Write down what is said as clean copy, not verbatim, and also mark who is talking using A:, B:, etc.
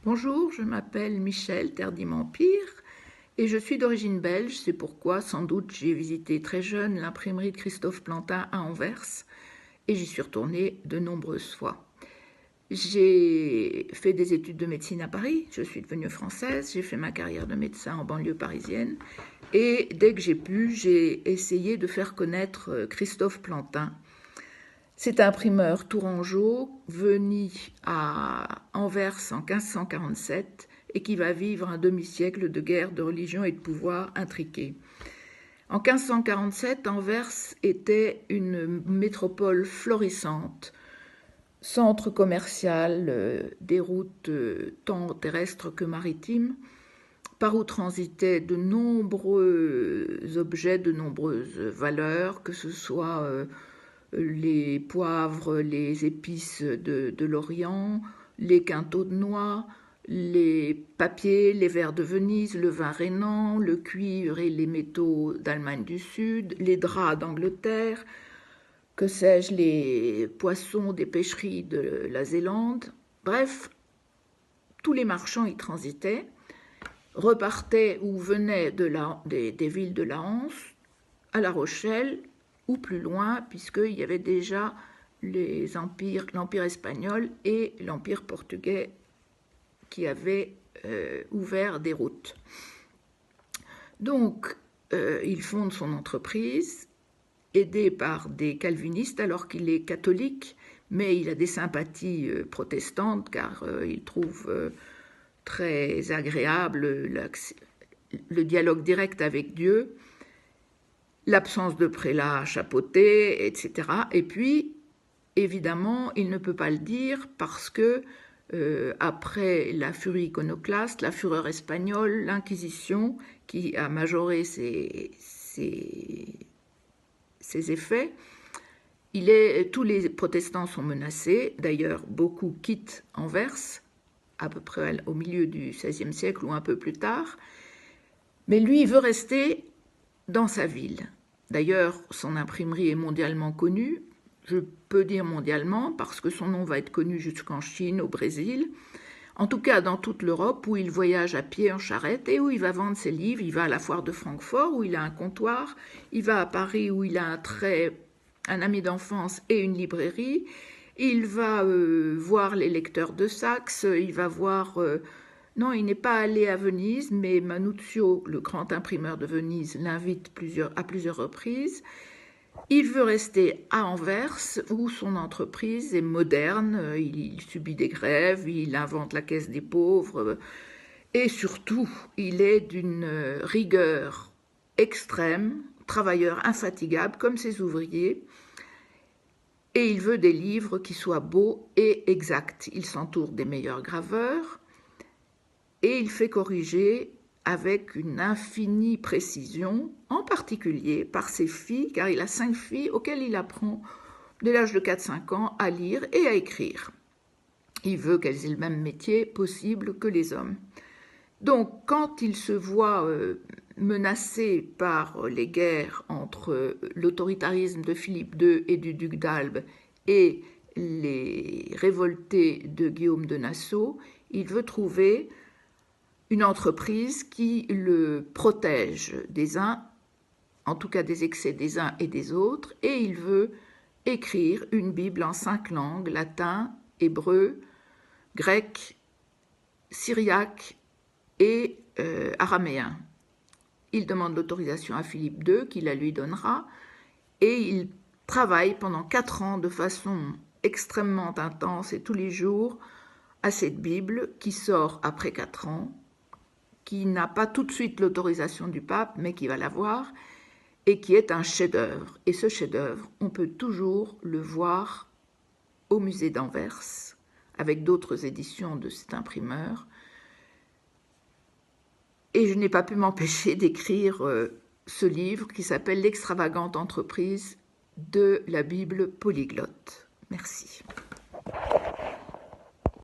A: Bonjour, je m'appelle Michel Terdim-Empire et je suis d'origine belge. C'est pourquoi, sans doute, j'ai visité très jeune l'imprimerie de Christophe Plantin à Anvers et j'y suis retournée de nombreuses fois. J'ai fait des études de médecine à Paris, je suis devenue française, j'ai fait ma carrière de médecin en banlieue parisienne et dès que j'ai pu, j'ai essayé de faire connaître Christophe Plantin. C'est un imprimeur tourangeau venu à Anvers en 1547 et qui va vivre un demi-siècle de guerre, de religion et de pouvoir intriqué. En 1547, Anvers était une métropole florissante, centre commercial, des routes tant terrestres que maritimes, par où transitaient de nombreux objets, de nombreuses valeurs, que ce soit les poivres, les épices de l'Orient, les quintaux de noix, les papiers, les verres de Venise, le vin rhénan, le cuivre et les métaux d'Allemagne du Sud, les draps d'Angleterre, que sais-je, les poissons des pêcheries de la Zélande. Bref, tous les marchands y transitaient, repartaient ou venaient des villes de la Hanse à La Rochelle, ou plus loin, puisqu'il y avait déjà l'Empire espagnol et l'Empire portugais qui avaient ouvert des routes. Donc, il fonde son entreprise, aidé par des calvinistes, alors qu'il est catholique, mais il a des sympathies protestantes, car il trouve très agréable le dialogue direct avec Dieu, l'absence de prélat chapeauté, etc. Et puis, évidemment, il ne peut pas le dire parce que, après la furie iconoclaste, la fureur espagnole, l'Inquisition, qui a majoré ses effets, tous les protestants sont menacés. D'ailleurs, beaucoup quittent Anvers, à peu près au milieu du XVIe siècle ou un peu plus tard. Mais lui, il veut rester dans sa ville. D'ailleurs, son imprimerie est mondialement connue. Je peux dire mondialement parce que son nom va être connu jusqu'en Chine, au Brésil. En tout cas, dans toute l'Europe, où il voyage à pied en charrette et où il va vendre ses livres. Il va à la foire de Francfort, où il a un comptoir. Il va à Paris, où il a un ami d'enfance et une librairie. Il va voir les lecteurs de Saxe. Il va voir... Non, il n'est pas allé à Venise, mais Manuzio, le grand imprimeur de Venise, l'invite à plusieurs reprises. Il veut rester à Anvers, où son entreprise est moderne, il subit des grèves, il invente la caisse des pauvres, et surtout, il est d'une rigueur extrême, travailleur infatigable, comme ses ouvriers, et il veut des livres qui soient beaux et exacts. Il s'entoure des meilleurs graveurs, et il fait corriger avec une infinie précision, en particulier par ses filles, car il a 5 filles auxquelles il apprend, dès l'âge de 4-5 ans, à lire et à écrire. Il veut qu'elles aient le même métier possible que les hommes. Donc, quand il se voit menacé par les guerres entre l'autoritarisme de Philippe II et du duc d'Albe et les révoltés de Guillaume de Nassau, il veut trouver une entreprise qui le protège des uns, en tout cas des excès des uns et des autres, et il veut écrire une Bible en 5 langues, latin, hébreu, grec, syriaque et araméen. Il demande l'autorisation à Philippe II, qui la lui donnera, et il travaille pendant 4 ans de façon extrêmement intense et tous les jours à cette Bible qui sort après 4 ans, qui n'a pas tout de suite l'autorisation du pape, mais qui va l'avoir, et qui est un chef-d'œuvre. Et ce chef-d'œuvre, on peut toujours le voir au musée d'Anvers, avec d'autres éditions de cet imprimeur. Et je n'ai pas pu m'empêcher d'écrire ce livre qui s'appelle « L'extravagante entreprise de la Bible polyglotte ». Merci.